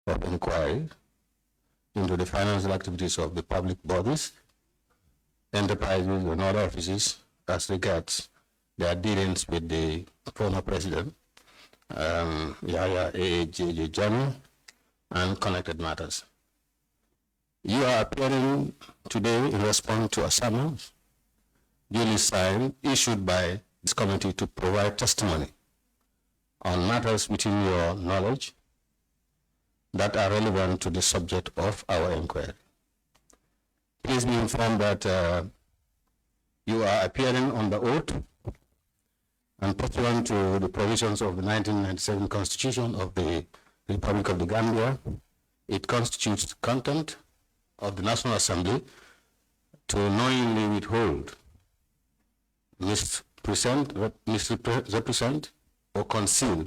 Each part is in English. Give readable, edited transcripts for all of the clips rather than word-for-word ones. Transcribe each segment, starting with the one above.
of inquiry into the financial activities of the public bodies, enterprises, and other offices as regards their dealings with the former president, Yahya A.J. Jammeh, and connected matters. You are appearing today in response to a summons duly signed, issued by this committee to provide testimony on matters within your knowledge that are relevant to the subject of our inquiry. Please be informed that you are appearing on the oath and pursuant to the provisions of the 1997 Constitution of the Republic of the Gambia. It constitutes the content of the National Assembly to knowingly withhold, misrepresent, or conceal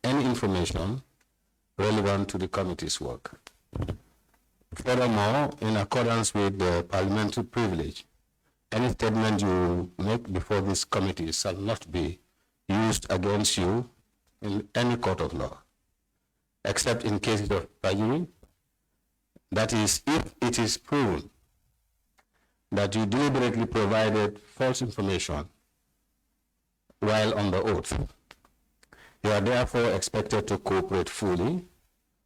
any information relevant to the committee's work. Furthermore, in accordance with the parliamentary privilege, any statement you make before this committee shall not be used against you in any court of law, except in cases of perjury. That is, if it is proven that you deliberately provided false information while on the oath. You are therefore expected to cooperate fully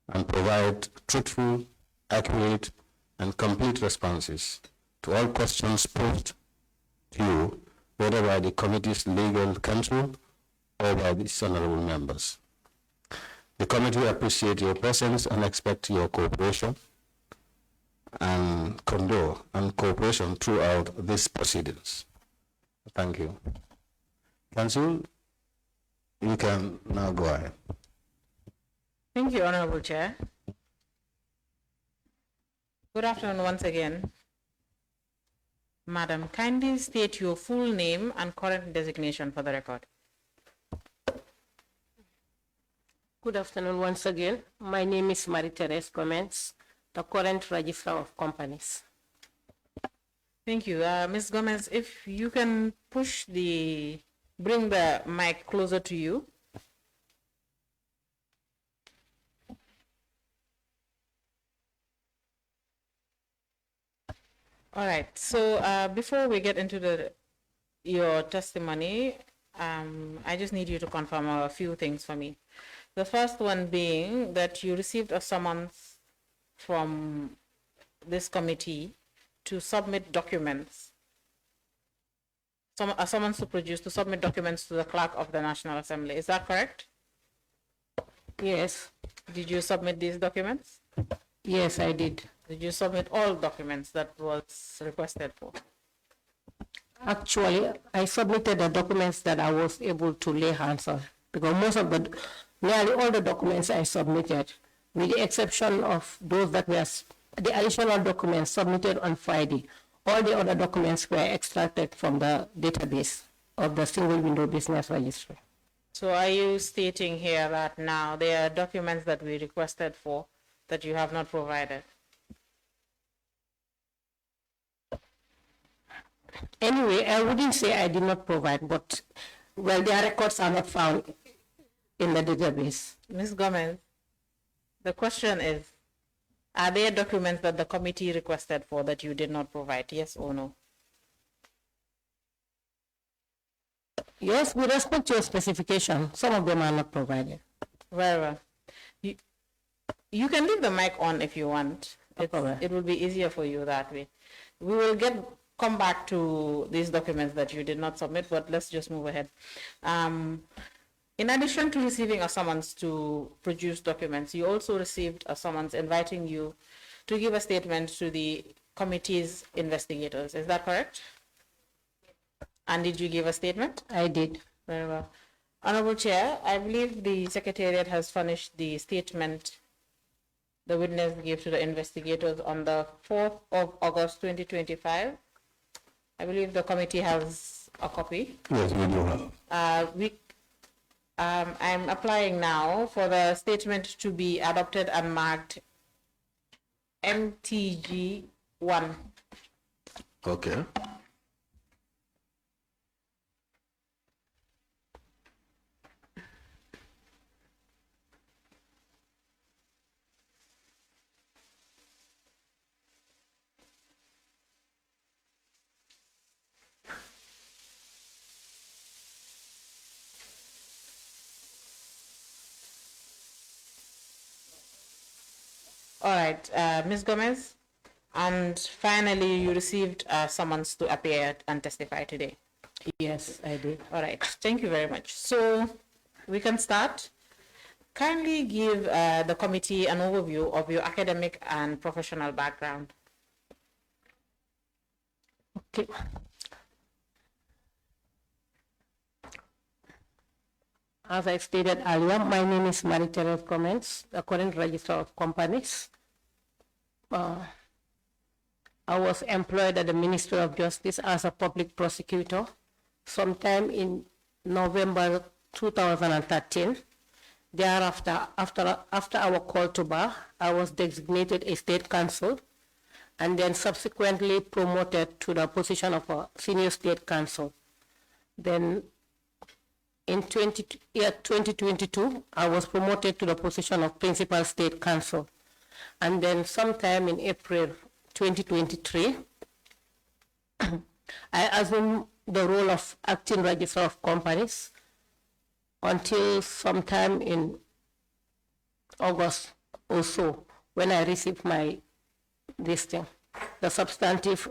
and provide truthful, accurate, and complete responses to all questions posed to you, whether by the committee's legal counsel or by its honorable members. The committee appreciates your presence and expects your cooperation and condole and cooperation throughout these proceedings. Thank you. Council, you can now go ahead. Thank you, Honorable Chair. Good afternoon once again. Madam, kindly state your full name and current designation for the record. Good afternoon once again. My name is THERESE, the current Registrar of Companies. Thank you. Ms. Gomez, if you can bring the mic closer to you. All right, so before we get into your testimony, I just need you to confirm a few things for me. The first one being that you received a summons from this committee to submit documents, a summons to submit documents to the clerk of the National Assembly. Is that correct? Yes. Did you submit these documents? Yes, I did. Did you submit all documents that was requested for? Actually, I submitted the documents that I was able to lay hands on, because nearly all the documents I submitted, with the exception of those that were the additional documents submitted on Friday, all the other documents were extracted from the database of the single window business registry. So are you stating here that now there are documents that we requested for that you have not provided? Anyway, I wouldn't say I did not provide, but well, their records are not found in the database. Ms. Gomez, the question is, are there documents that the committee requested for that you did not provide, yes or no? Yes, with respect to your specification, some of them are not provided. Very well. You can leave the mic on if you want. It will be easier for you that way. We will come back to these documents that you did not submit, but let's just move ahead. In addition to receiving a summons to produce documents, you also received a summons inviting you to give a statement to the committee's investigators. Is that correct? And did you give a statement? I did. Very well. Honorable Chair, I believe the Secretariat has furnished the statement the witness gave to the investigators on the 4th of August 2025. I believe the committee has a copy. Yes, we do have. I'm applying now for the statement to be adopted and marked MTG 1. Okay. All right, Ms. Gomez. And finally, you received a summons to appear and testify today. Yes, I did. All right, thank you very much. So we can start. Kindly give the committee an overview of your academic and professional background. Okay. As I stated earlier, my name is Marie-Therese Gomez, the current Registrar of Companies. I was employed at the Ministry of Justice as a public prosecutor sometime in November 2013. Thereafter, after our call to bar, I was designated a state counsel and then subsequently promoted to the position of a senior state counsel. Then in 2022, I was promoted to the position of principal state counsel. And then sometime in April 2023, I assumed the role of acting registrar of companies until sometime in August or so, when I received my listing, the substantive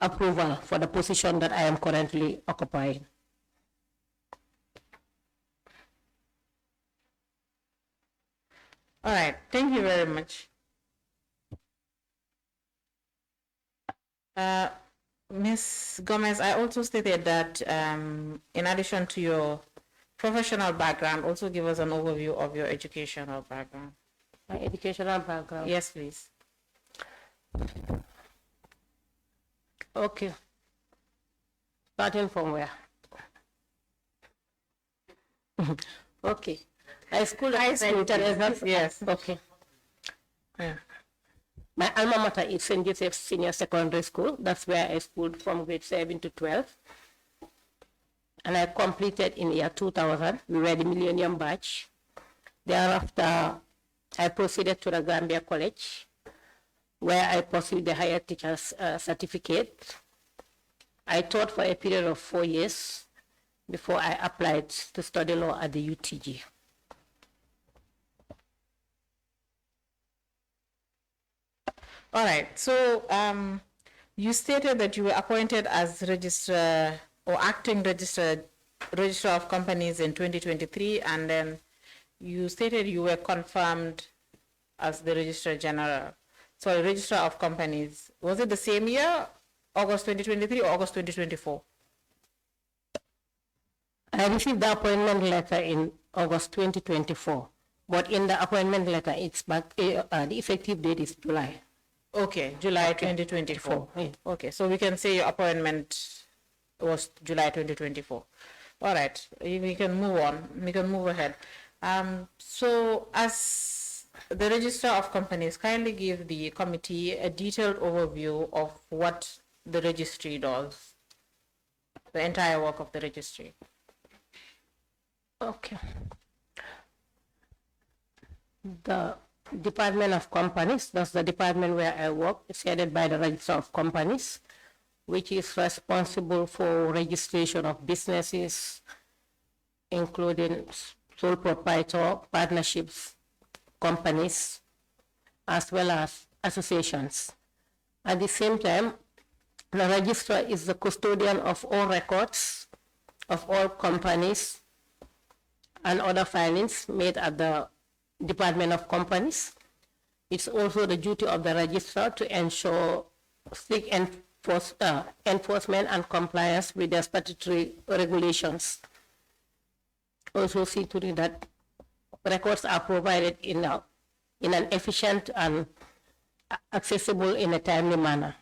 approval for the position that I am currently occupying. All right, thank you very much. Ms. Gomez, I also stated that in addition to your professional background, also give us an overview of your educational background. My educational background? Yes, please. Okay. Starting from where? Okay. High school, THERESE. Yes. Okay. Yeah. My alma mater is St. Joseph's Senior Secondary School. That's where I schooled from grade 7 to 12. And I completed in year 2000. We were the Millennium Batch. Thereafter, I proceeded to the Gambia College, where I pursued the higher teacher's certificate. I taught for a period of 4 years before I applied to study law at the UTG. All right, so you stated that you were appointed as registrar or acting registrar of companies in 2023, and then you stated you were confirmed as the registrar of companies. Was it the same year, August 2023 or August 2024? I received the appointment letter in August 2024, but in the appointment letter, it's back, the effective date is July. Okay, July 2024. Yeah. Okay, so we can say your appointment was July 2024. All right, we can move on. We can move ahead. So as the Registrar of Companies, kindly give the committee a detailed overview of what the registry does, the entire work of the registry. Okay. The Department of Companies, that's the department where I work, is headed by the Registrar of Companies, which is responsible for registration of businesses, including sole proprietor, partnerships, companies, as well as associations. At the same time, the registrar is the custodian of all records of all companies and other filings made at the Department of Companies. It's also the duty of the registrar to ensure strict enforcement and compliance with the statutory regulations. Also see to it that records are provided in an efficient and accessible in a timely manner.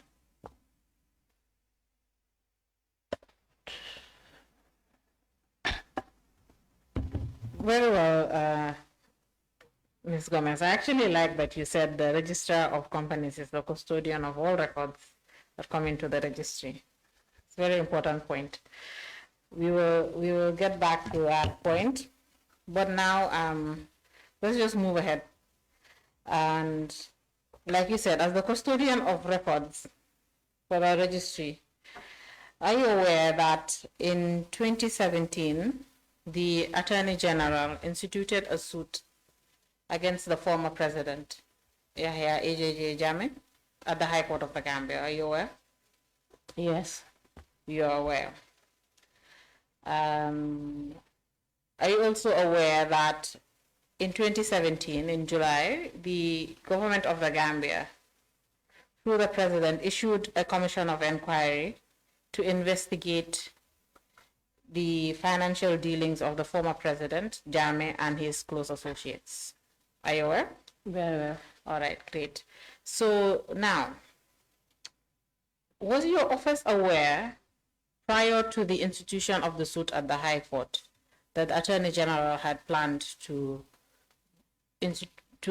Very well, Ms. Gomez. I actually like that you said the Registrar of Companies is the custodian of all records that come into the registry. It's a very important point. We will get back to that point, but now let's just move ahead. And like you said, as the custodian of records for the registry, are you aware that in 2017, the Attorney General instituted a suit against the former president, Yahya AJJ Jammeh, at the High Court of the Gambia. Are you aware? Yes. You are aware. Are you also aware that in 2017, in July, the government of the Gambia, through the president, issued a commission of inquiry to investigate the financial dealings of the former president, Jammeh, and his close associates? Are you aware? Very well. All right, great. So now, was your office aware prior to the institution of the suit at the High Court that the Attorney General had planned to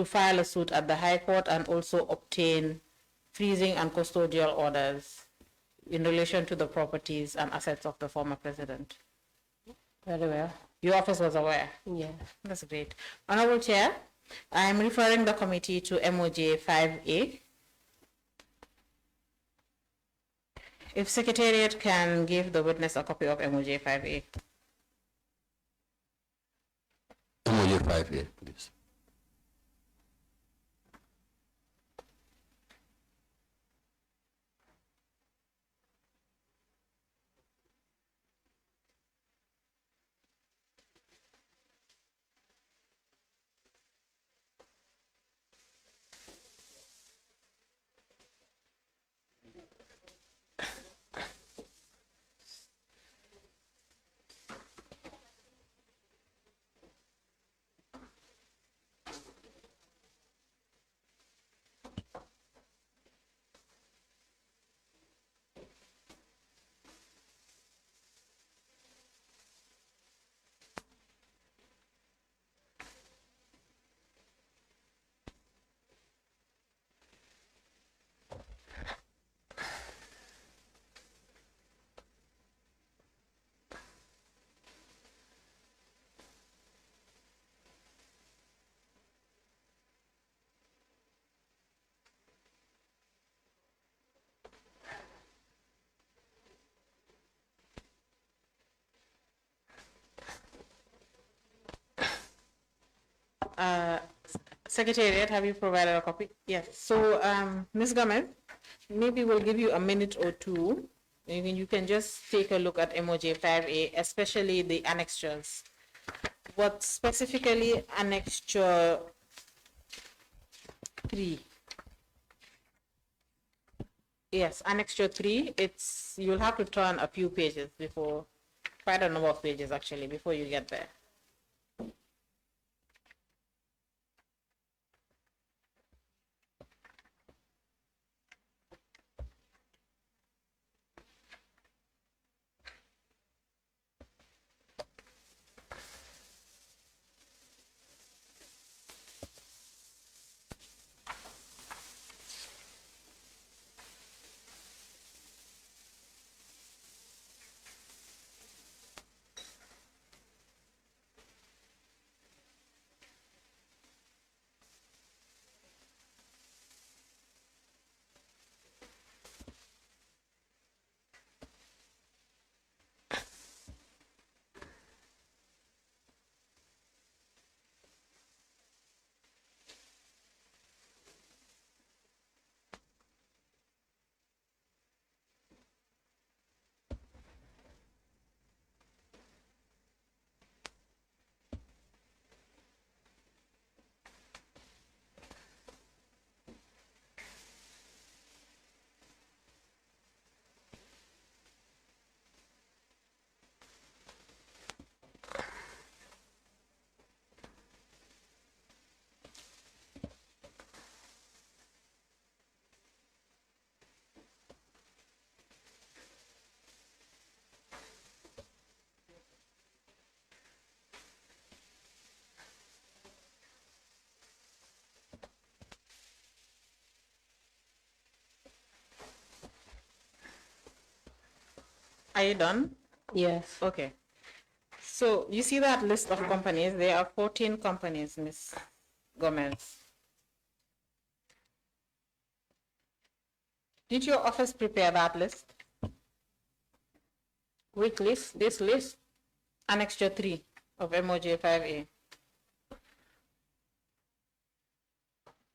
file a suit at the High Court and also obtain freezing and custodial orders in relation to the properties and assets of the former president? Very well. Your office was aware? Yeah. That's great. Honorable Chair, I am referring the committee to MOJ 5A. If Secretariat can give the witness a copy of MOJ 5A. MOJ 5A, please. Secretariat, have you provided a copy? Yes. So, Ms. Gomez, maybe we'll give you a minute or two. You can just take a look at MOJ 5A, especially the annexures. What specifically annexure 3? Yes, annexure 3, you'll have to turn a few pages before, quite a number of pages actually, before you get there. Are you done? Yes. Okay. So you see that list of companies? There are 14 companies, Ms. Gomez. Did your office prepare that list? Which list? This list? Annexure 3 of MOJ 5A.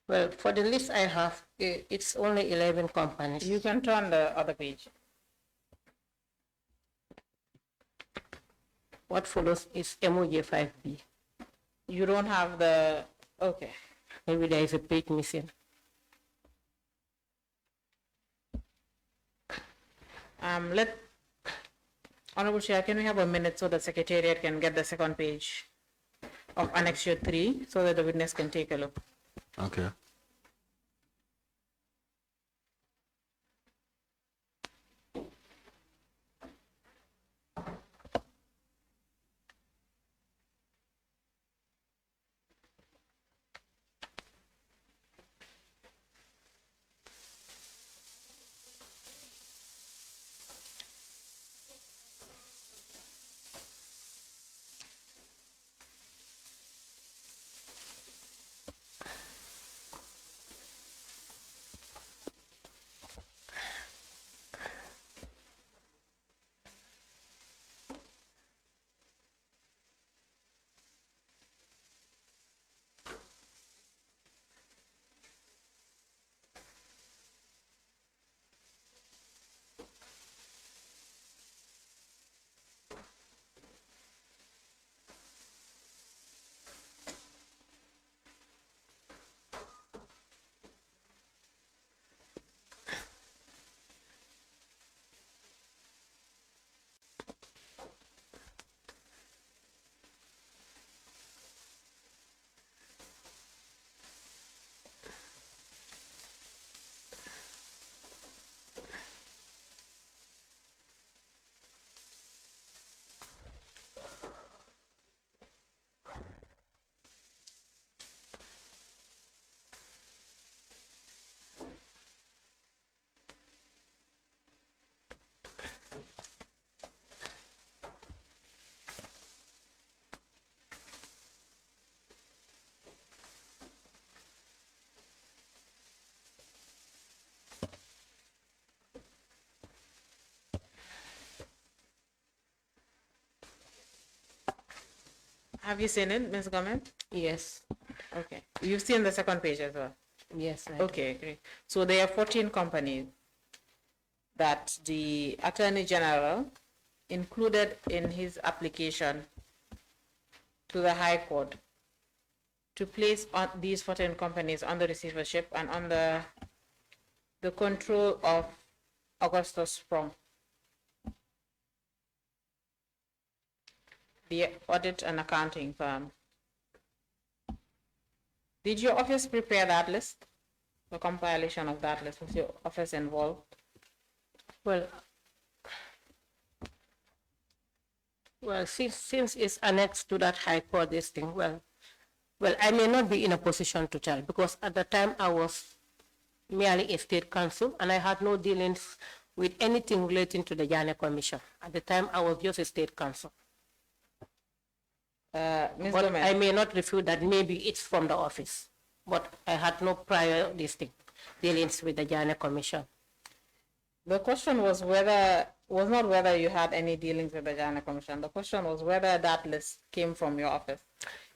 Well, for the list I have, it's only 11 companies. You can turn the other page. What follows is MOJ 5B. You don't have the, okay. Maybe there is a page missing. Honorable Chair, can we have a minute so the Secretariat can get the second page of Annexure 3 so that the witness can take a look? Okay. Have you seen it, Ms. Gomez? Yes. Okay. You've seen the second page as well? Yes. I do. Okay, great. So there are 14 companies that the Attorney General included in his application to the High Court to place on these 14 companies under receivership and under the control of Augustus Sprung, the audit and accounting firm. Did your office prepare that list? The compilation of that list? Was your office involved? Well, since it's annexed to that High Court, this thing, well, I may not be in a position to tell because at the time I was merely a state counsel and I had no dealings with anything relating to the Jane Commission. At the time I was just a state counsel. Ms. But Gomez, I may not refute that maybe it's from the office, but I had no prior dealings with the Jane Commission. the question was not whether you had any dealings with the Jane Commission. The question was whether that list came from your office.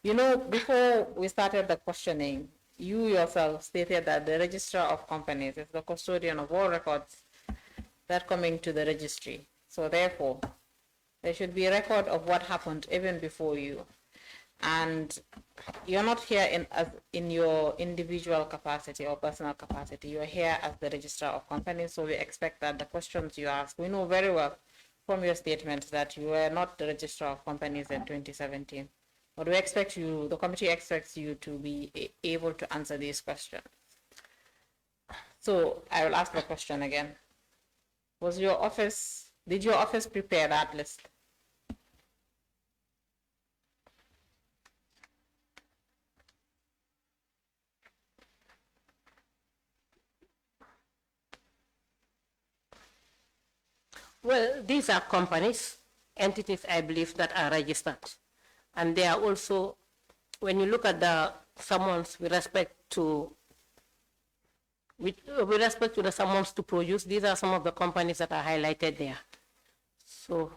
You know, before we started the questioning, you yourself stated that the Registrar of Companies is the custodian of all records that come into the registry. So therefore, there should be a record of what happened even before you. And you're not here in your individual capacity or personal capacity. You're here as the Registrar of Companies, so we expect that the questions you ask, we know very well from your statement that you were not the Registrar of Companies in 2017. But we expect you, the committee expects you to be able to answer these questions. So I will ask the question again. Did your office prepare that list? Well, these are companies, entities, I believe, that are registered. And they are also, when you look at the summons with respect to the summons to produce, these are some of the companies that are highlighted there. So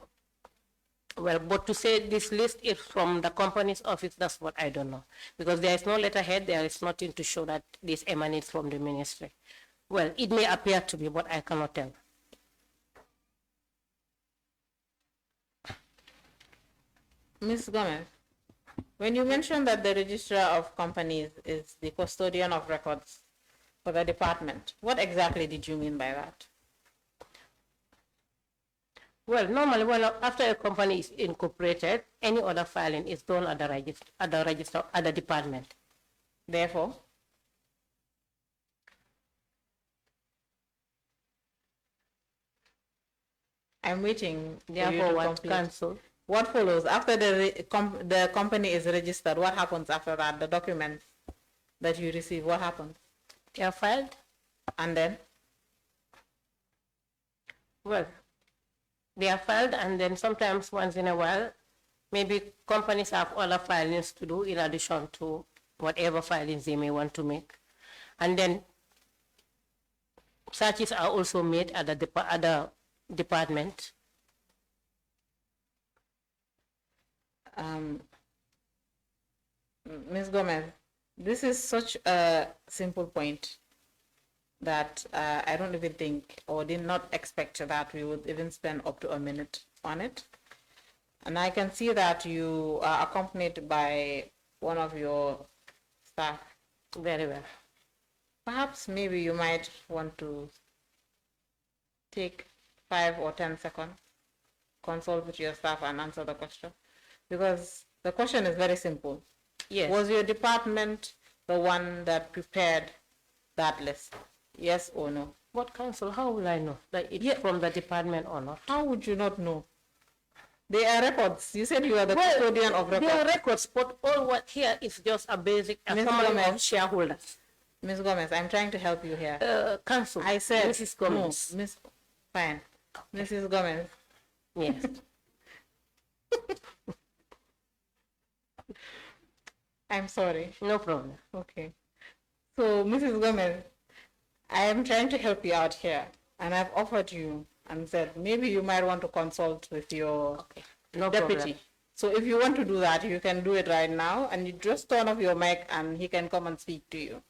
Well, but to say this list is from the company's office, that's what I don't know. Because there is no letterhead, there is nothing to show that this emanates from the ministry. Well, it may appear to be, but I cannot tell. Ms. Gomez, when you mentioned that the registrar of companies is the custodian of records for the department, what exactly did you mean by that? Well, normally, well, after a company is incorporated, any other filing is done at the department. Therefore, I'm waiting for you Therefore, to what complete. council? What follows after the company is registered? What happens after that? The documents that you receive, what happens? They are filed. And then? Well, they are filed, and then sometimes once in a while, maybe companies have other filings to do in addition to whatever filings they may want to make. And then searches are also made at the department. Ms. Gomez, this is such a simple point that I don't even think or did not expect that we would even spend up to a minute on it. And I can see that you are accompanied by one of your staff. Very well. Perhaps maybe you might want to take 5 or 10 seconds, consult with your staff and answer the question. Because the question is very simple. Yes. Was your department the one that prepared that list? Yes or no? What council? How will I know that it's from the department or not? How would you not know? They are records. You said you are the custodian of records. They are records, but all what here is just a basic summary of shareholders. Ms. Gomez, I'm trying to help you here. Council. I said Mrs. Gomez. No, Miss. Fine, Mrs. Gomez. Yes. I'm sorry. No problem. Okay. So, Mrs. Gomez, I am trying to help you out here, and I've offered you and said maybe you might want to consult with your deputy. Problem. So if you want to do that, you can do it right now, and you just turn off your mic and he can come and speak to you.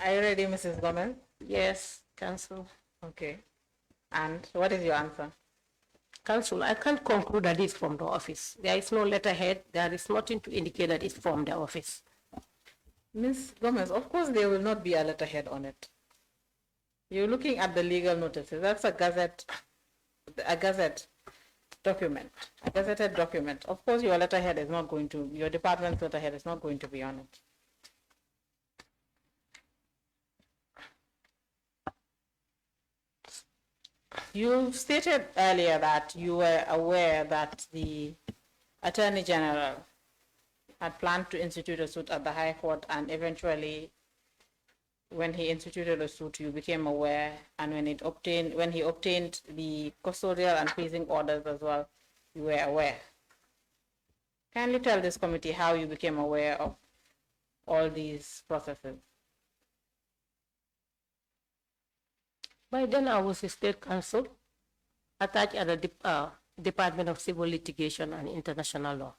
Are you ready, Mrs. Gomez? Yes, council. Okay. And what is your answer? Council, I can't conclude that it's from the office. There is no letterhead. There is nothing to indicate that it's from the office. Ms. Gomez, of course there will not be a letterhead on it. You're looking at the legal notices. That's a gazette document, a gazetted document. Of course your letterhead is not going to, your department's letterhead is not going to be on it. You stated earlier that you were aware that the Attorney General had planned to institute a suit at the High Court, and eventually, when he instituted a suit, you became aware, and when he obtained the custodial and freezing orders as well, you were aware. Kindly tell this committee how you became aware of all these processes? By then, I was a state counsel attached at the Department of Civil Litigation and International Law.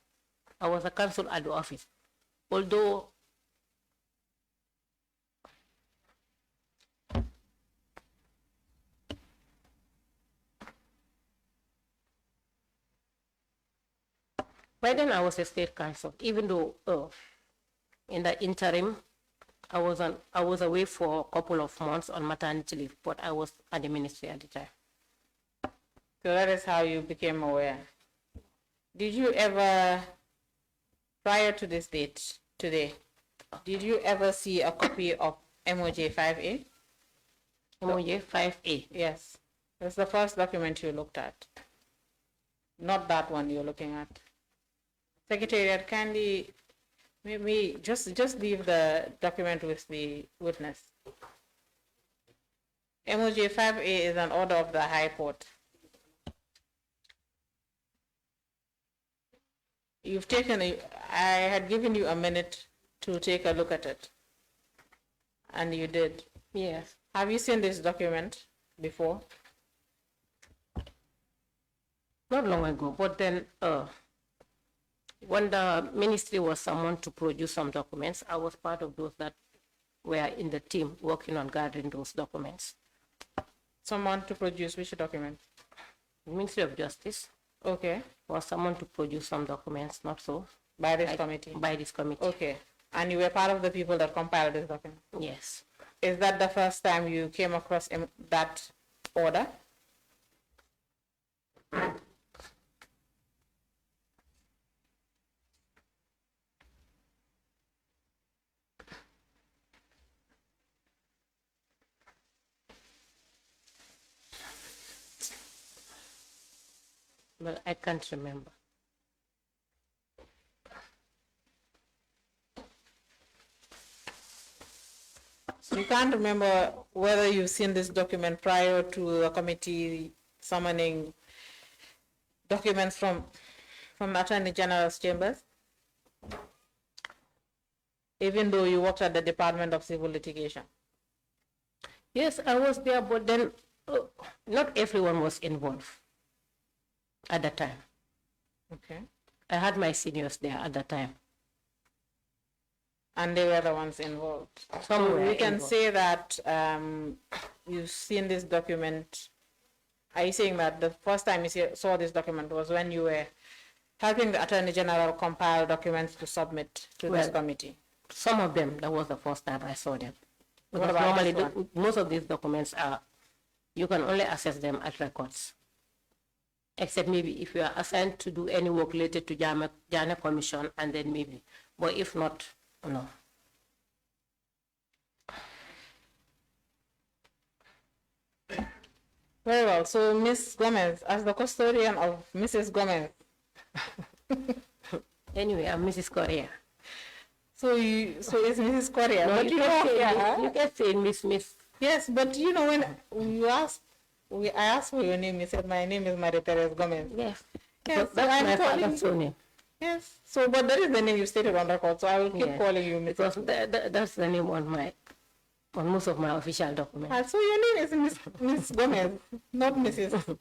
I was a counsel at the office. Although by then I was a state counsel, even though in the interim I was away for a couple of months on maternity leave, but I was at the ministry at the time. So that is how you became aware. Did you ever, prior to this date today, did you ever see a copy of MOJ 5A? MOJ 5A? Yes. That's the first document you looked at. Not that one you're looking at. Secretariat, kindly, maybe just leave the document with the witness. MOJ 5A is an order of the High Court. You've taken I had given you a minute to take a look at it. And you did. Yes. Have you seen this document before? Not long ago, but then when the ministry was summoned to produce some documents, I was part of those that were in the team working on gathering those documents. Someone to produce which document? The Ministry of Justice. Okay. Was someone to produce some documents, not so. By this committee? By this committee. Okay. And you were part of the people that compiled this document? Yes. Is that the first time you came across that order? Well, I can't remember. So you can't remember whether you've seen this document prior to a committee summoning documents from the Attorney General's chambers? Even though you worked at the Department of Civil Litigation? Yes, I was there, but then not everyone was involved at the time. Okay. I had my seniors there at the time. And they were the ones involved. Some were we can involved. say that you've seen this document. Are you saying that the first time you saw this document was when you were helping the Attorney General compile documents to submit to this committee? Some of them, that was the first time I saw them. What Because about normally, this one? most of these documents are, you can only access them at records. Except maybe if you are assigned to do any work related to Jana Commission, and then maybe. But if not, no. Very well. So, Ms. Gomez, as the custodian of Mrs. Gomez. Anyway, I'm Mrs. Correa. So it's Mrs. Correa. No, but you can say Miss. Yes, but you know, when you asked, I asked for your name, you said, my name is THERESE Gomez. Yes. Yes, That's so I'm my calling father's surname. Yes. So, but that is the name you stated on record, so I will keep calling you Mrs. Because that's the name on most of my official documents. So your name is Miss Gomez, not Mrs.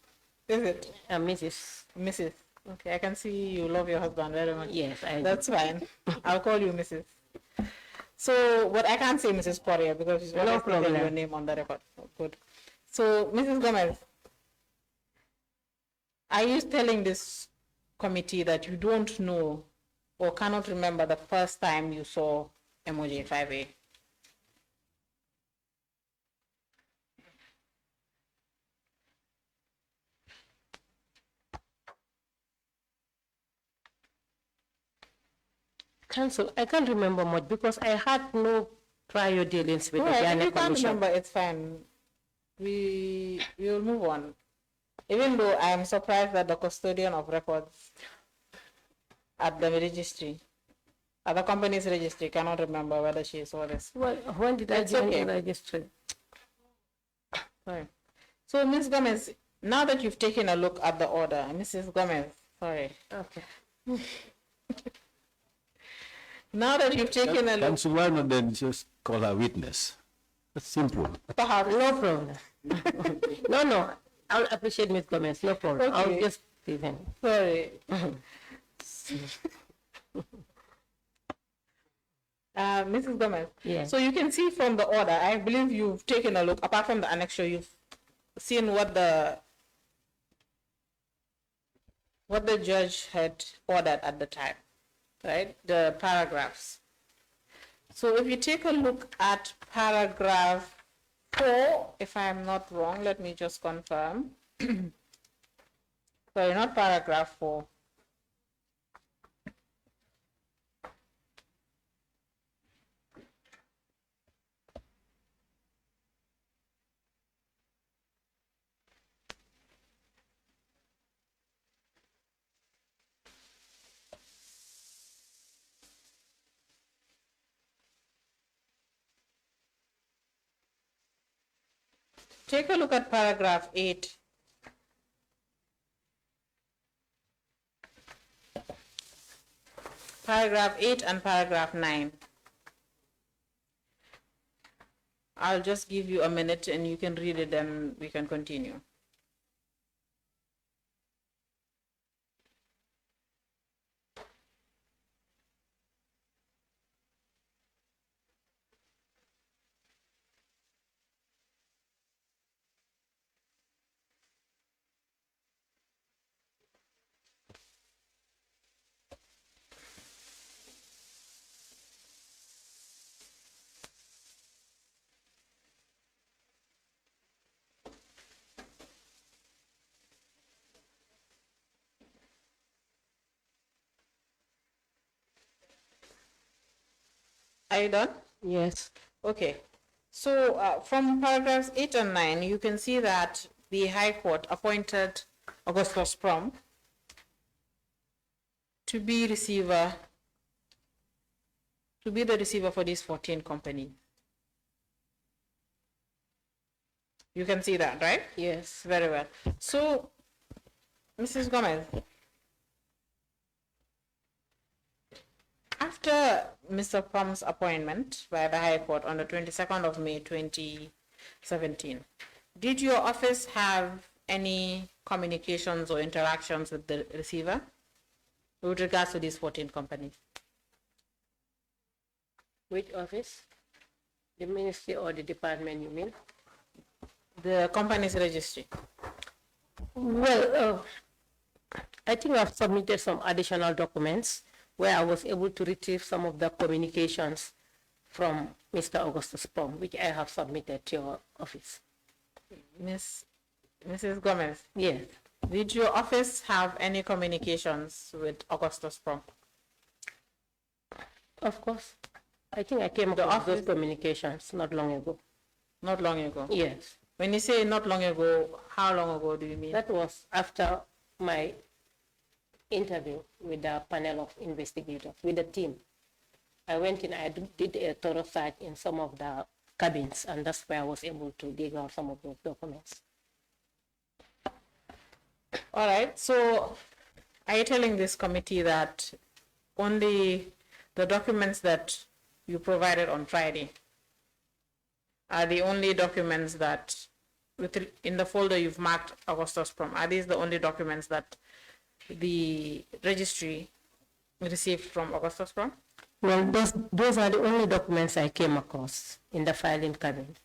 Is it? Mrs. Okay, I can see you love your husband very much. Yes, I That's fine. I'll call you Mrs. So, but I can't say Mrs. Correa because she's No problem. your name on the record. Good. So, Mrs. Gomez, are you telling this committee that you don't know or cannot remember the first time you saw MOJ 5A? Council, I can't remember much because I had no prior dealings with the If Ghana you can't Commission. remember, it's fine. We will move on. Even though I am surprised that the custodian of records at the registry, at the company's registry, cannot remember whether she saw this. Well, when did I It's join okay. the registry? Sorry. So, Ms. Gomez, now that you've taken a look at the order, Mrs. Gomez, sorry. Okay. Now that you've taken a Can look, Subhano then just call a witness? That's simple. perhaps. No problem. No, I'll appreciate Ms. Gomez, no problem. I'll Okay. just leave him. Sorry. Mrs. Gomez. Yes. So you can see from the order, I believe you've taken a look, apart from the annexure, you've seen what the judge had ordered at the time, right? The paragraphs. So if you take a look at paragraph 4, if I'm not wrong, let me just confirm. Sorry, not paragraph 4. Take a look at paragraph 8. Paragraph 8 and paragraph 9. I'll just give you a minute and you can read it and we can continue. Are you done? Yes. Okay. So from paragraphs 8 and 9, you can see that the High Court appointed Augustus Prom to be the receiver for these 14 companies. You can see that, right? Yes. Very well. So, Mrs. Gomez, after Mr. Prom's appointment by the High Court on the 22nd of May 2017, did your office have any communications or interactions with the receiver with regards to these 14 companies? Which office? The ministry or the department, you mean? The company's registry. Well, I think I've submitted some additional documents where I was able to retrieve some of the communications from Mr. Augustus Prom, which I have submitted to your office. Mrs. Gomez, Yes. did your office have any communications with Augustus Prom? Of course. I think I came across those communications not long ago. Not long ago. Yes. When you say not long ago, how long ago do you mean? That was after my interview with the panel of investigators, with the team. I went in, I did a thorough search in some of the cabins, and that's where I was able to dig out some of those documents. All right, so are you telling this committee that only the documents that you provided on Friday are the only documents that, in the folder you've marked Augustus Prom, are these the only documents that the registry received from Augustus Prom? Well, those are the only documents I came across in the filing cabinet.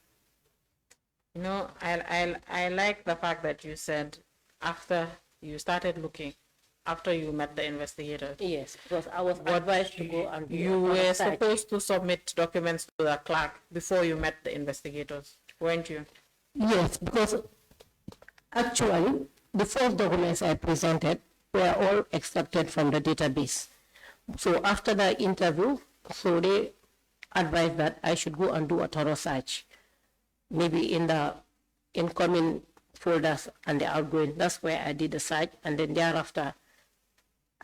You know, I like the fact that you said after you started looking, after you met the investigators. Yes, because I was advised to go and do You were supposed to submit documents to the clerk before you met the investigators, weren't you? Yes, because actually the first documents I presented were all extracted from the database. So after the interview, so they advised that I should go and do a thorough search, maybe in the incoming folders and the outgoing. That's where I did the search, and then thereafter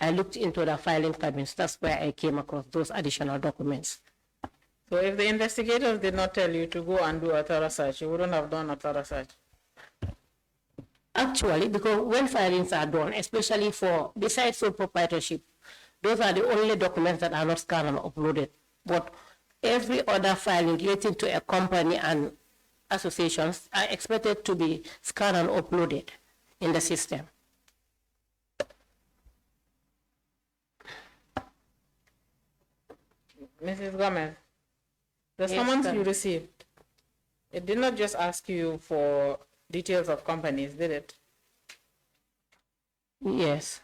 I looked into the filing cabinets. That's where I came across those additional documents. So if the investigators did not tell you to go and do a thorough search, you wouldn't have done a thorough search? Actually, because when filings are done, especially for, besides sole proprietorship, Those are the only documents that are not scanned and uploaded. But every other file relating to a company and associations are expected to be scanned and uploaded in the system. Mrs. Gomez, the Yes, summons sir. you received, it did not just ask you for details of companies, did it? Yes.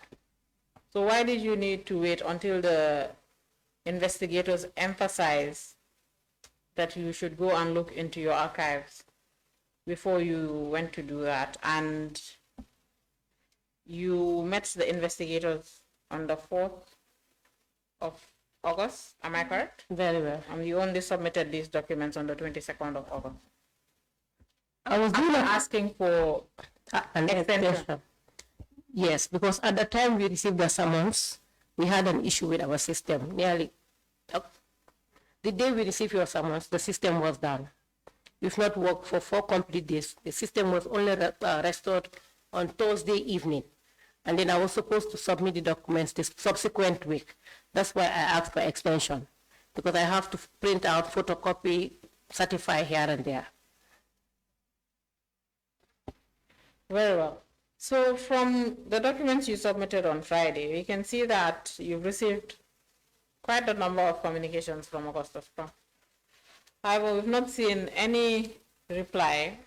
So why did you need to wait until the investigators emphasize that you should go and look into your archives before you went to do that? And you met the investigators on the 4th of August, am I correct? Very well. And you only submitted these documents on the 22nd of August. I was After asking for an extension. extension. Yes, because at the time we received the summons, we had an issue with our system. Nearly the day we received your summons, the system was down. We've not worked for 4 complete days. The system was only restored on Thursday evening. And then I was supposed to submit the documents the subsequent week. That's why I asked for extension, because I have to print out, photocopy, certify here and there. Very well. So from the documents you submitted on Friday, we can see that you've received quite a number of communications from Augustus Strong. However, we've not seen any reply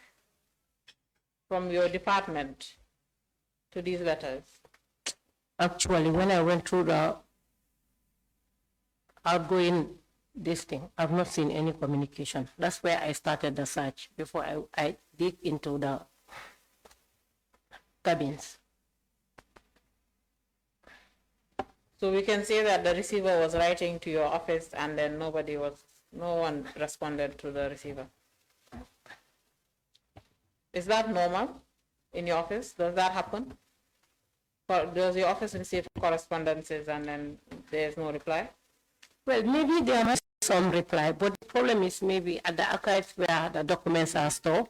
from your department to these letters. Actually, when I went through the outgoing this thing, I've not seen any communication. That's where I started the search before I dig into the cabins. So we can say that the receiver was writing to your office and then no one responded to the receiver. Is that normal in your office? Does that happen? Or does your office receive correspondences and then there's no reply? Well, maybe there must be some reply, but the problem is maybe at the archives where the documents are stored,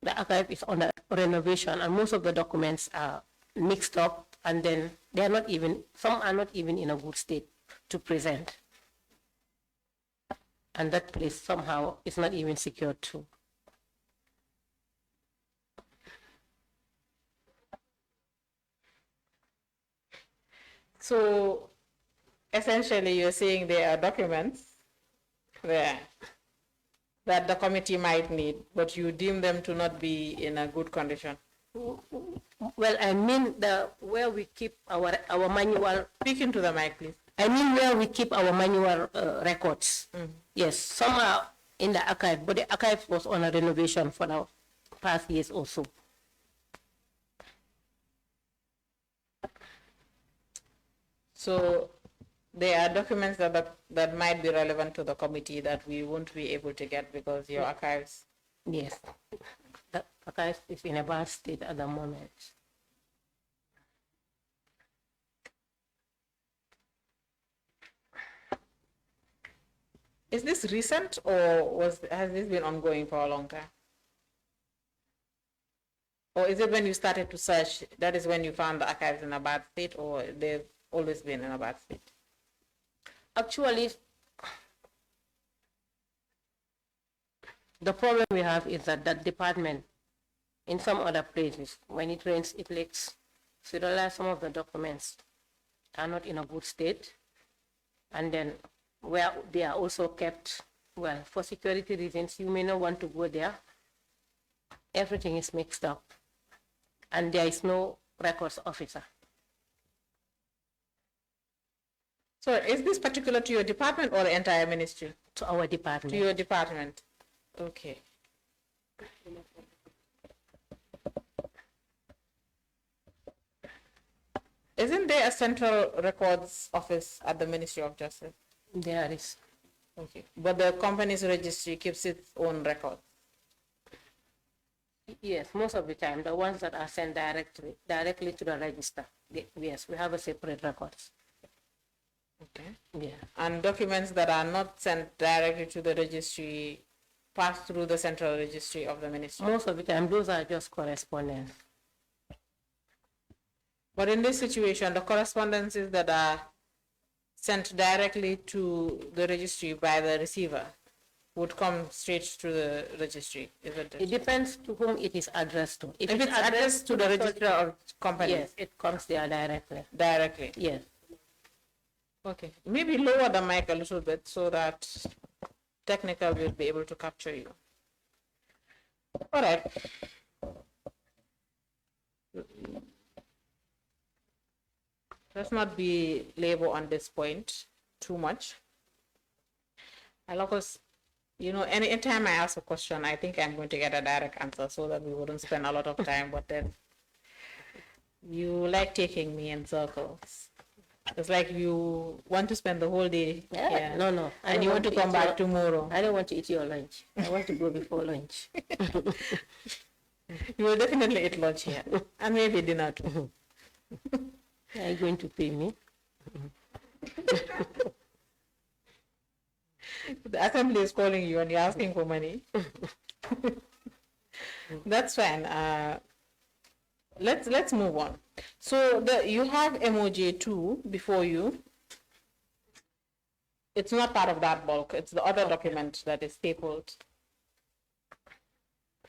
the archive is under renovation and most of the documents are mixed up, and then they are not even, some are not even in a good state to present. And that place somehow is not even secured too. So essentially you're saying there are documents there that the committee might need, but you deem them to not be in a good condition. Well, I mean where we keep our manual. Speak into the mic, please. I mean where we keep our manual records. Yes, some are in the archive, but the archive was on a renovation for the past years also. So there are documents that might be relevant to the committee that we won't be able to get because your archives. Yes, the archive is in a bad state at the moment. Is this recent or has this been ongoing for a long time? Or is it when you started to search, that is when you found the archives in a bad state, or they've always been in a bad state? Actually, the problem we have is that that department, in some other places, when it rains, it leaks. So you realize some of the documents are not in a good state. And then where they are also kept, well, for security reasons, you may not want to go there. Everything is mixed up. And there is no records officer. So is this particular to your department or the entire ministry? To our department. To your department. Okay. Isn't there a central records office at the Ministry of Justice? There is. Okay. But the company's registry keeps its own records? Yes, most of the time, the ones that are sent directly to the register. Yes, we have a separate records. Okay. Yeah. And documents that are not sent directly to the registry pass through the central registry of the ministry? Most of the time, those are just correspondence. But in this situation, the correspondences that are sent directly to the registry by the receiver would come straight to the registry, isn't it? It depends to whom it is addressed to. If it's addressed to the registrar of companies. Yes, it comes there directly. Directly. Yes. Okay. Maybe lower the mic a little bit so that technical will be able to capture you. All right. Let's not be labor on this point too much. Because, anytime I ask a question, I think I'm going to get a direct answer so that we wouldn't spend a lot of time, but then you like taking me in circles. It's like you want to spend the whole day here. No. And you want to come back tomorrow. I don't want to eat your lunch. I want to go before lunch. You will definitely eat lunch here. And maybe dinner too. Are you going to pay me? The assembly is calling you and you're asking for money. That's fine. Let's move on. So you have MOJ2 before you. It's not part of that bulk. It's the other document that is stapled.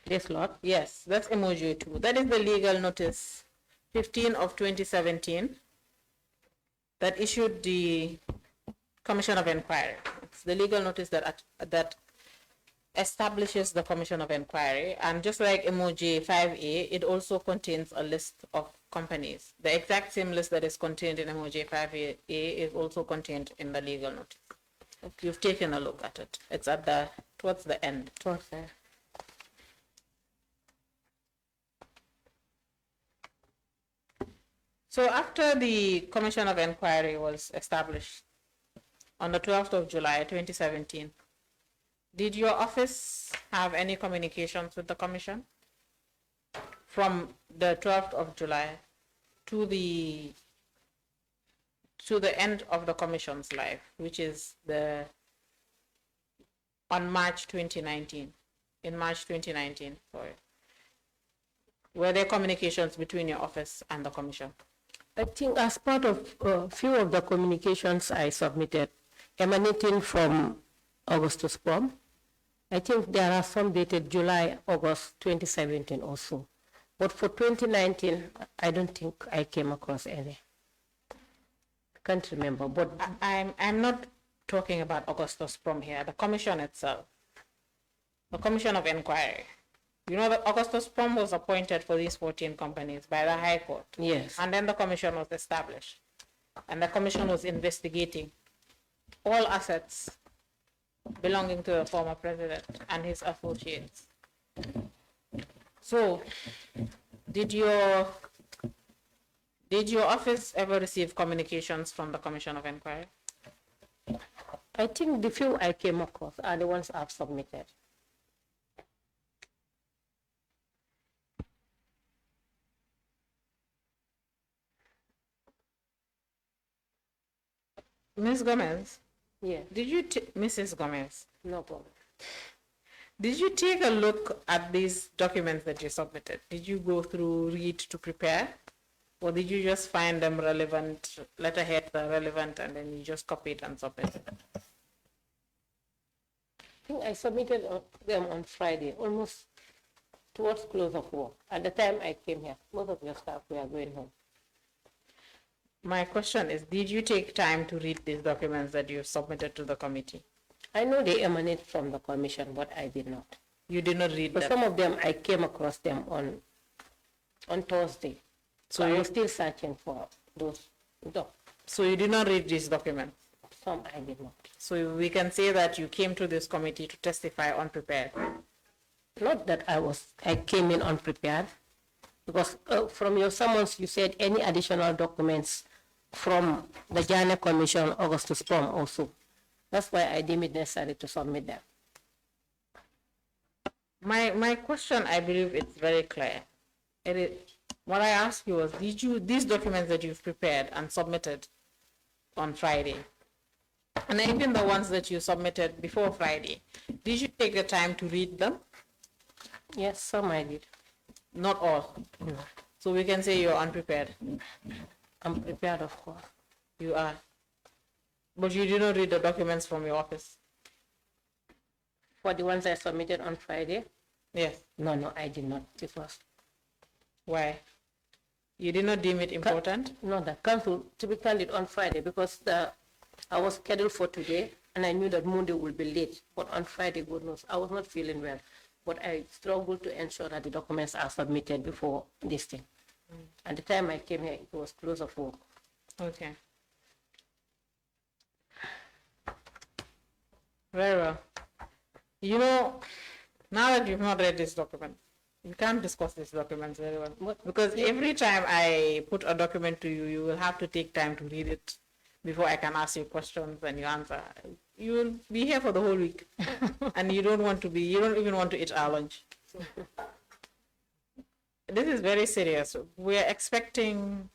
This lot? Yes, that's MOJ2. That is the legal notice 15 of 2017 that issued the Commission of Inquiry. It's the legal notice that establishes the Commission of Inquiry, and just like MOJ 5A, it also contains a list of companies. The exact same list that is contained in MOJ 5A is also contained in the legal notice. You've taken a look at it. It's towards the end. Towards there. So after the Commission of Inquiry was established on the 12th of July, 2017, did your office have any communications with the Commission from the 12th of July to the end of the Commission's life, which is on March 2019? In March 2019, sorry. Were there communications between your office and the Commission? I think as part of a few of the communications I submitted emanating from Augustus Prom, I think there are some dated July, August 2017 also. But for 2019, I don't think I came across any. I can't remember, but I'm not talking about Augustus Prom here, the Commission itself. The Commission of Inquiry. You know that Augustus Prom was appointed for these 14 companies by the High Court. yes. And then the commission was established. And the commission was investigating all assets belonging to the former president and his associates. So, did your office ever receive communications from the Commission of Inquiry? I think the few I came across are the ones I've submitted. Ms. Gomez, Yes, Mrs. Gomez, no problem. did you take a look at these documents that you submitted? Did you go through, read to prepare? Or did you just find them relevant, letterhead relevant, and then you just copy it and submit it? I think I submitted them on Friday, almost towards close of work. At the time I came here, most of your staff were going home. My question is, did you take time to read these documents that you submitted to the committee? I know they emanate from the commission, but I did not. You did not read But them? some of them, I came across them on Thursday. So I was still searching for those. So you did not read these documents? Some I did not. So we can say that you came to this committee to testify unprepared? Not that I came in unprepared, because from your summons, you said any additional documents from the Jana Commission, Augustus Prom also. That's why I deemed it necessary to submit them. My question, I believe it's very clear. What I asked you was, these documents that you've prepared and submitted on Friday, and even the ones that you submitted before Friday, did you take the time to read them? Yes, some I did. Not all. No. So we can say you're unprepared. I'm prepared, of course. You are. But you did not read the documents from your office. For the ones I submitted on Friday? Yes. No, I did not. Because Why? You did not deem it important? no, the council typically on Friday because I was scheduled for today and I knew that Monday would be late. But on Friday, God knows, I was not feeling well. But I struggled to ensure that the documents are submitted before this thing. At the time I came here, it was close of work. Okay. Very well. You know, now that you've not read this document, you can't discuss these documents very well. Because every time I put a document to you, you will have to take time to read it before I can ask you questions and you answer. You will be here for the whole week. And you don't even want to eat our lunch. This is very serious. We are expecting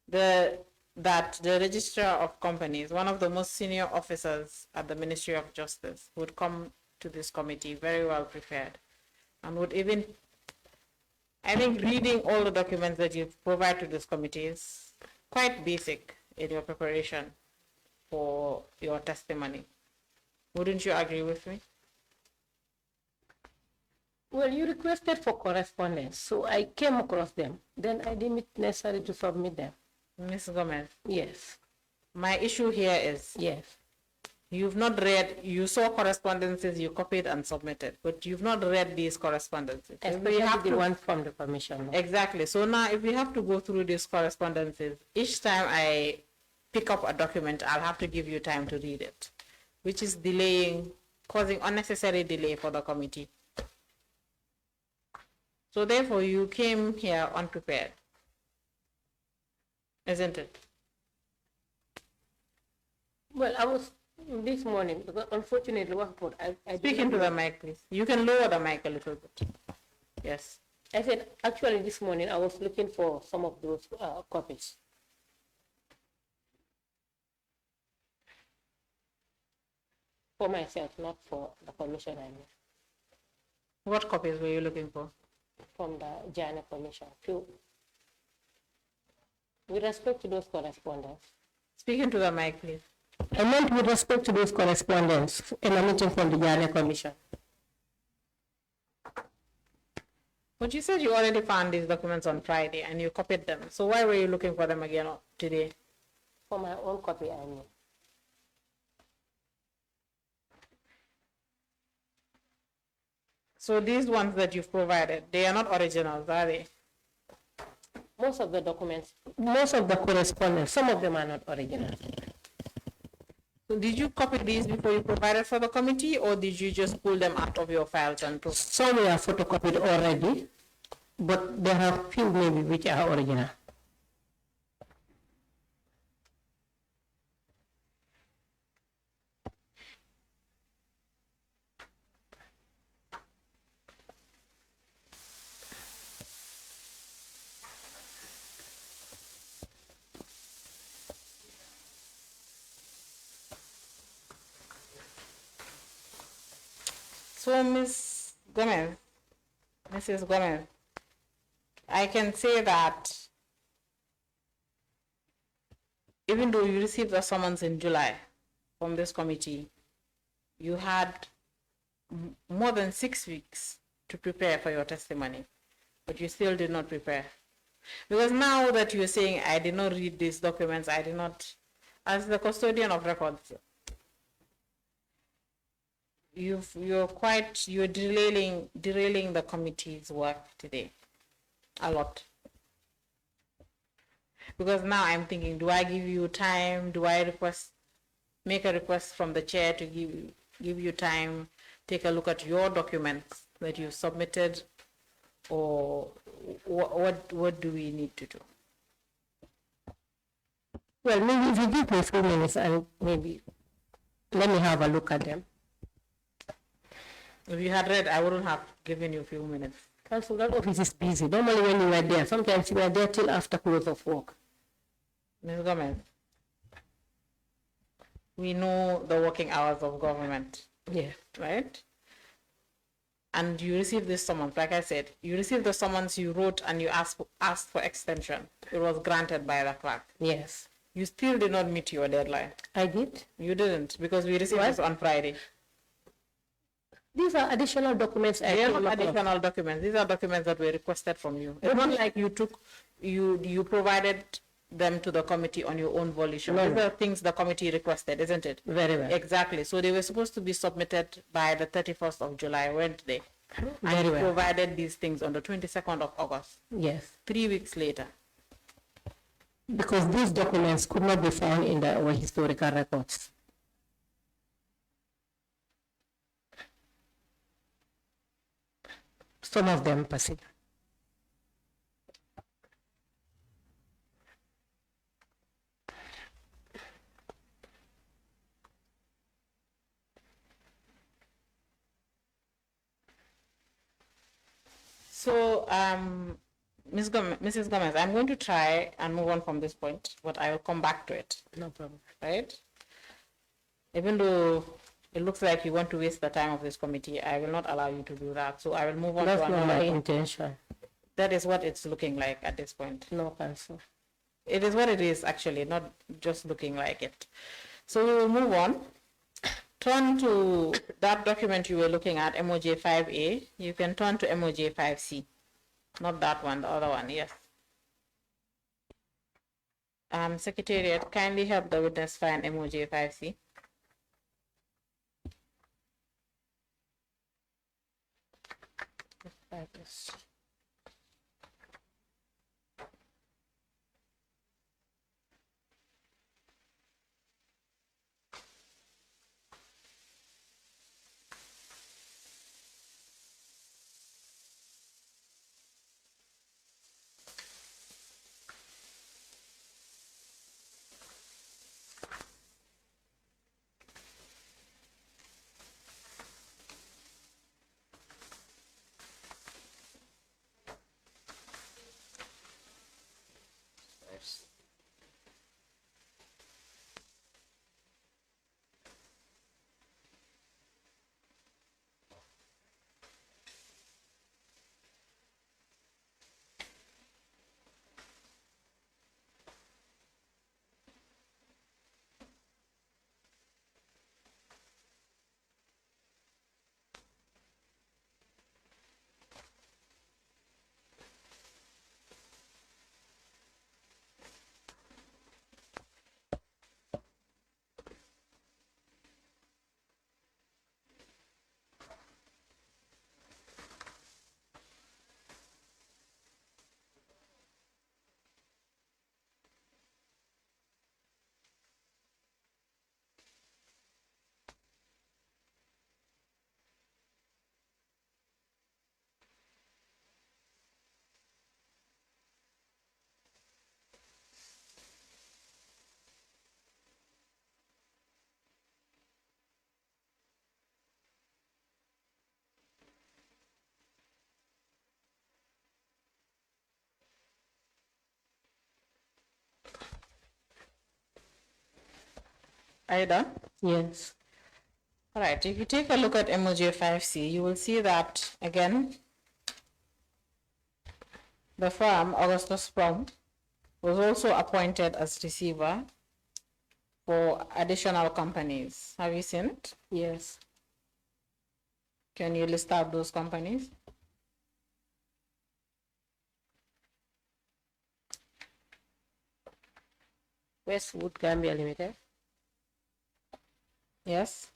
that the registrar of companies, one of the most senior officers at the Ministry of Justice, would come to this committee very well prepared and would even, I think reading all the documents that you provide to this committee is quite basic in your preparation for your testimony. Wouldn't you agree with me? Well, you requested for correspondence, so I came across them. Then I deemed it necessary to submit them. Ms. Gomez, Yes, my issue here is yes. you've not read, you saw correspondences, you copied and submitted, but you've not read these correspondences. Especially the one from the commission. Exactly. So now if we have to go through these correspondences, each time I pick up a document, I'll have to give you time to read it, which is delaying, causing unnecessary delay for the committee. So therefore you came here unprepared, isn't it? Well, I was this morning, because unfortunately, what happened, I Speak into the mic, please. You can lower the mic a little bit. Yes. I said, actually, this morning, I was looking for some of those copies. For myself, not for the commission, I mean. What copies were you looking for? From the Jana Commission. Few. With respect to those correspondence. Speak into the mic, please. I meant with respect to those correspondence emanating from the Jana Commission. But you said you already found these documents on Friday and you copied them. So why were you looking for them again today? For my own copy, I mean. So these ones that you've provided, they are not originals, are they? Most of the documents, most of the correspondence, some of them are not original. So did you copy these before you provided for the committee, or did you just pull them out of your files and prove? Some are photocopied already, but there are few maybe which are original. So Mrs. Gomez, I can say that even though you received a summons in July from this committee, you had more than 6 weeks to prepare for your testimony, but you still did not prepare. Because now that you're saying, I did not read these documents, I did not, as the custodian of records, you're derailing the committee's work today a lot. Because now I'm thinking, do I give you time? Do I make a request from the chair to give you time, take a look at your documents that you submitted, or what do we need to do? Well, maybe if you give me a few minutes and maybe let me have a look at them. If you had read, I wouldn't have given you a few minutes. Council, that office is busy. Normally when you were there, sometimes you were there till after close of work. Ms. Gomez, we know the working hours of government, Yeah. right? and you received this summons, like I said, you received the summons, you wrote and you asked for extension. It was granted by the clerk. Yes. You still did not meet your deadline. I did. You didn't, because we received this on Friday. These are additional documents. They are not additional documents. These are documents that were requested from you. It's not like you provided them to the committee on your own volition. No. These are things the committee requested, isn't it? Very well. Exactly. So they were supposed to be submitted by the 31st of July, weren't they? Very and you well. provided these things on the 22nd of August. Yes. 3 weeks later. Because these documents could not be found in our historical records. Some of them, Pasig. So, Mrs. Gomez, I'm going to try and move on from this point, but I will come back to it. No problem. Right? Even though it looks like you want to waste the time of this committee, I will not allow you to do that. So I will move on That's to not another my point. intention. That is what it's looking like at this point. No, Council. It is what it is, actually, not just looking like it. So we will move on. Turn to that document you were looking at, MOJ 5A. You can turn to MOJ 5C. Not that one, the other one, yes. Secretariat, kindly help the witness find MOJ 5C. Are you done? Yes. All right, if you take a look at MOJ 5C, you will see that, again, the firm, Augustus Sprung, was also appointed as receiver for additional companies. Have you seen it? Yes. Can you list out those companies? Westwood Gambia Limited. Yes.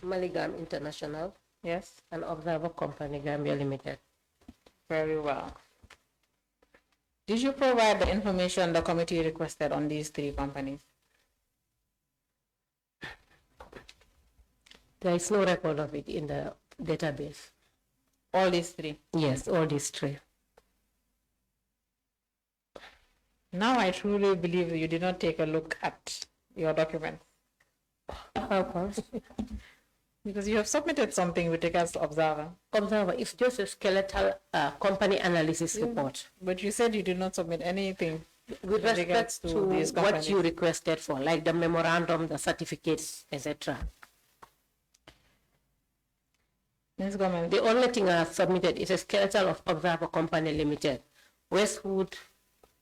Maligam International. Yes. And Observer Company Gambia Limited. Very well. Did you provide the information the committee requested on these three companies? There is no record of it in the database. All these three? Yes, all these three. Now I truly believe you did not take a look at your documents. How come? Because you have submitted something with regards to Observer. Observer, it's just a skeletal company analysis report. But you said you did not submit anything With regards respect to these what companies. you requested for, like the memorandum, the certificates, etc. Ms. Gomez. The only thing I have submitted is a skeleton of Observer Company Limited. Westwood,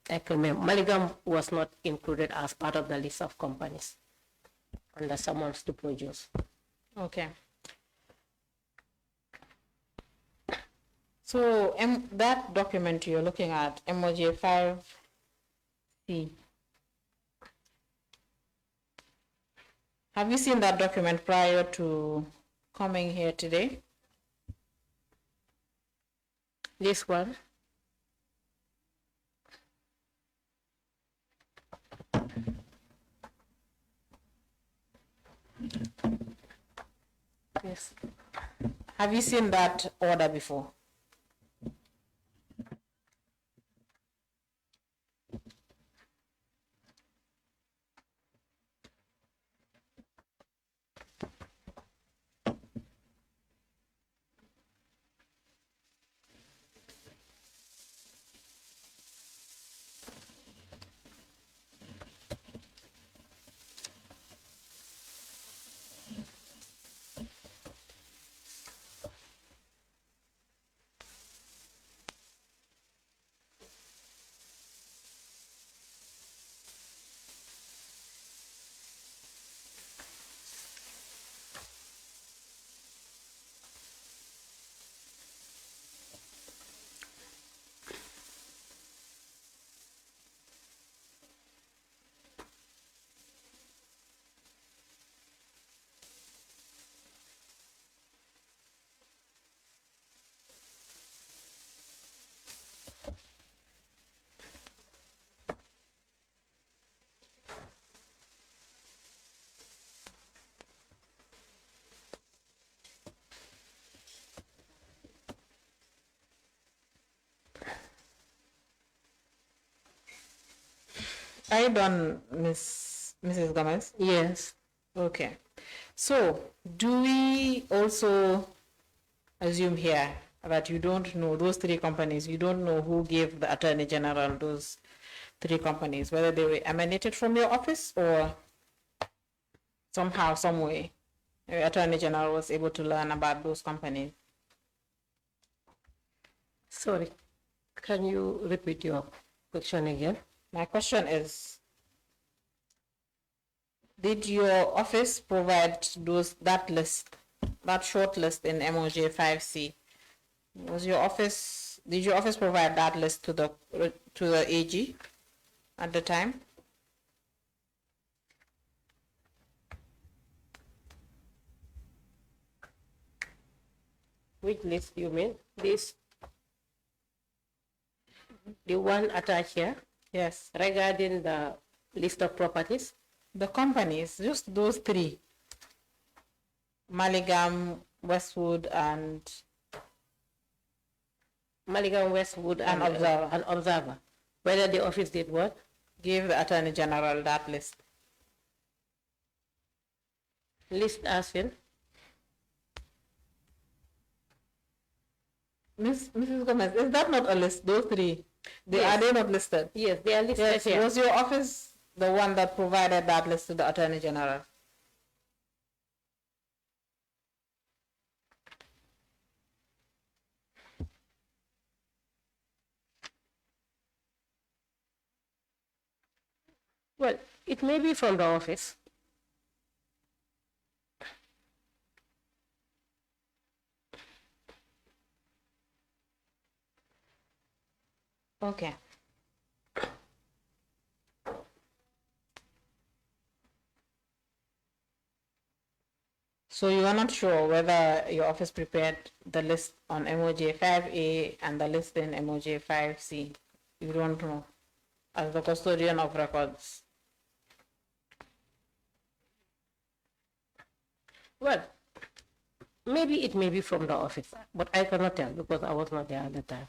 I can remember, Maligam was not included as part of the list of companies under summons to produce. Okay. So that document you're looking at, MOJ 5C, have you seen that document prior to coming here today? This one? Yes. Have you seen that order before? Are you done, Mrs. Gomez? Yes. Okay. So, do we also assume here that you don't know those three companies, you don't know who gave the Attorney General those three companies, whether they were emanated from your office or somehow, some way, the Attorney General was able to learn about those companies? Sorry, can you repeat your question again? My question is, did your office provide that list, that short list in MOJ 5C? Did your office provide that list to the AG at the time? Which list you mean? This, the one attached here? Yes. Regarding the list of properties? The companies, just those three. Maligam, Westwood, and Maligam, Westwood, and Observer. Whether the office did what? Give the Attorney General that list. List as in? Mrs. Gomez, is that not a list, those three? Yes. Are they not listed? Yes, they are listed Yes. here. Was your office the one that provided that list to the Attorney General? Well, it may be from the office. Okay. So you are not sure whether your office prepared the list on MOJ 5A and the list in MOJ 5C. You don't know, as the custodian of records. Well, maybe it may be from the office, but I cannot tell because I was not there at the time.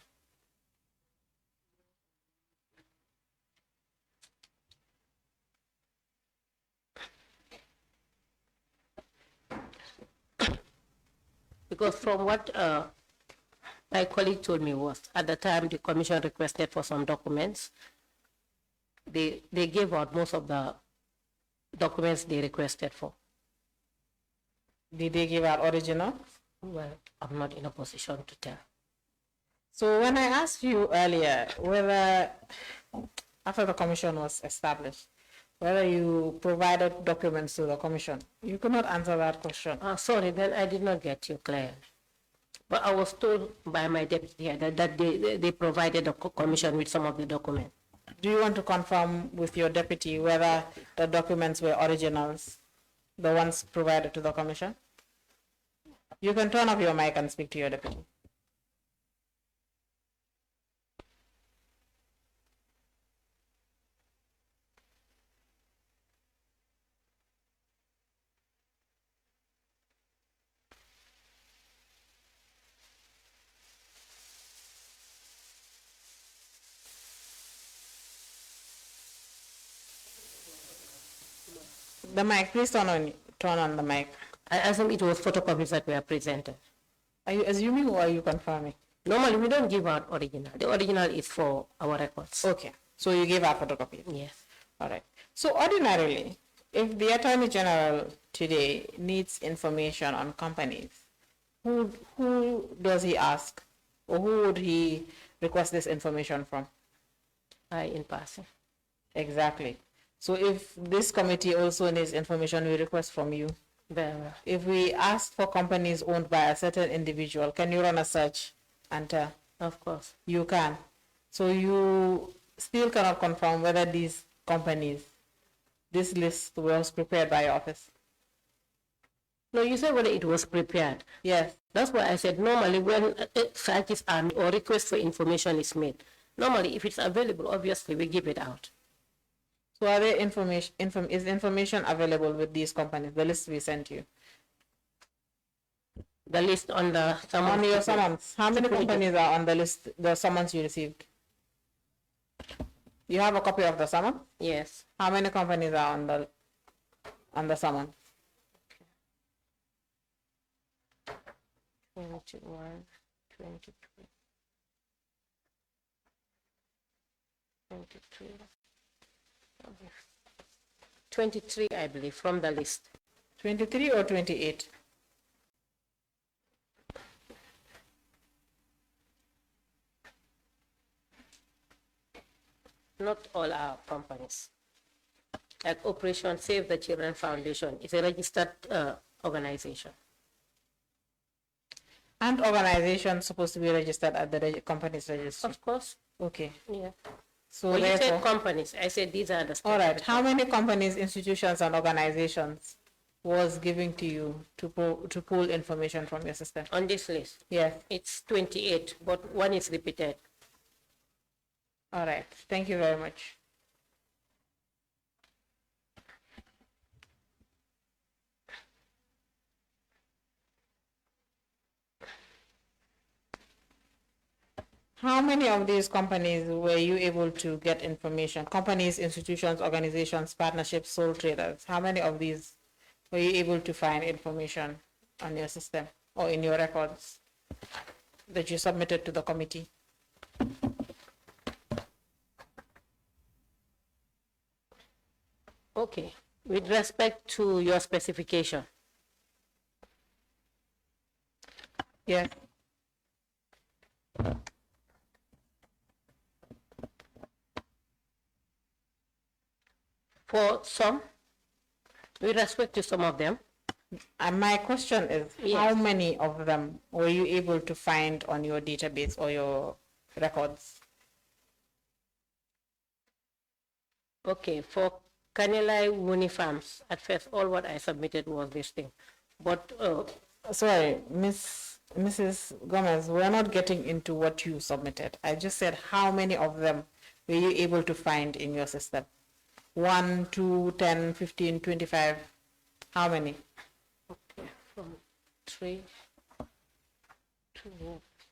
Because from what my colleague told me was, at the time the commission requested for some documents, they gave out most of the documents they requested for. Did they give out original? Well, I'm not in a position to tell. So when I asked you earlier whether, after the commission was established, whether you provided documents to the commission, you could not answer that question. Sorry, then I did not get you clear. But I was told by my deputy here that they provided the commission with some of the documents. Do you want to confirm with your deputy whether the documents were originals, the ones provided to the commission? You can turn off your mic and speak to your deputy. The mic, please turn on the mic. I assume it was photocopies that were presented. Are you assuming or are you confirming? Normally, we don't give out original. The original is for our records. Okay, so you gave out photocopies? Yes. All right. So ordinarily, if the Attorney General today needs information on companies, who does he ask, or who would he request this information from? I in person. Exactly. So if this committee also needs information, we request from you. If we ask for companies owned by a certain individual, can you run a search and tell? Of course. You can. So you still cannot confirm whether these companies, this list was prepared by your office? No, you said whether it was prepared. Yes. That's why I said normally when searches are or request for information is made, normally if it's available, obviously we give it out. So are there is information available with these companies, the list we sent you? The list on the summons. On your summons. How many companies are on the list, the summons you received? You have a copy of the summons? Yes. How many companies are on the summons? 21, 22, 23. 23, I believe, from the list. 23 or 28? Not all our companies. Like Operation Save the Children Foundation is a registered organization. And organizations supposed to be registered at the company's registry? Of course. Okay. Yeah. So Well, you therefore, said companies. I said these are the. all right. How many companies, institutions, and organizations was giving to you to pull information from your system? On this list? Yes. It's 28, but one is repeated. All right. Thank you very much. How many of these companies were you able to get information? Companies, institutions, organizations, partnerships, sole traders. How many of these were you able to find information on your system or in your records that you submitted to the committee? Okay. With respect to your specification. Yes. For some, with respect to some of them. And my question is, Yes. How many of them were you able to find on your database or your records? Okay, for Kanilai Wuni Farms, at first all what I submitted was this thing. But Sorry, Mrs. Gomez, we're not getting into what you submitted. I just said how many of them were you able to find in your system? 1, 2, 10, 15, 25, how many? okay, from 3 to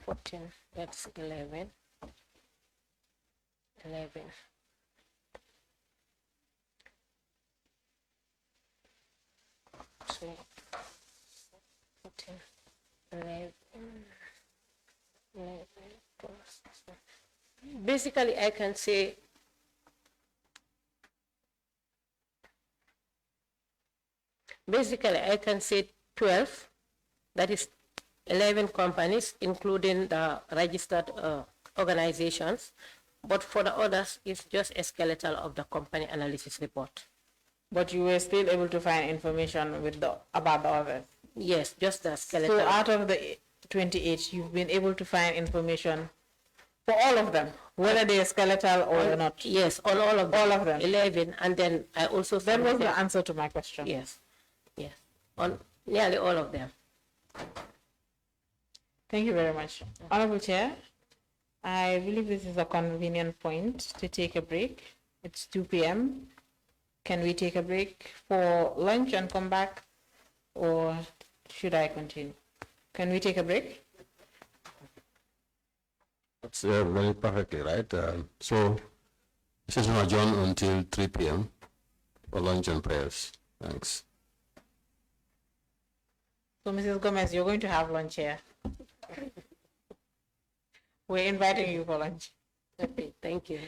14, that's 11. 11. 3, 14, 11, 11 plus. Basically, I can say Basically, I can say 12, that is 11 companies, including the registered organizations, but for the others, it's just a skeletal of the company analysis report. But you were still able to find information with about the others? Yes, just the skeletal. So out of the 28, you've been able to find information for all of them, whether they are skeletal or not? Yes, on all of them. All of them. 11, and then I also... That was the answer to my question. Yes, yes, on nearly all of them. Thank you very much. Honorable Chair, I believe this is a convenient point to take a break. It's 2 p.m. Can we take a break for lunch and come back, or should I continue? Can we take a break? That's very perfectly right. So, session adjourned until 3 p.m. for lunch and prayers. Thanks. So, Mrs. Gomez, you're going to have lunch here. We're inviting you for lunch. Okay, thank you.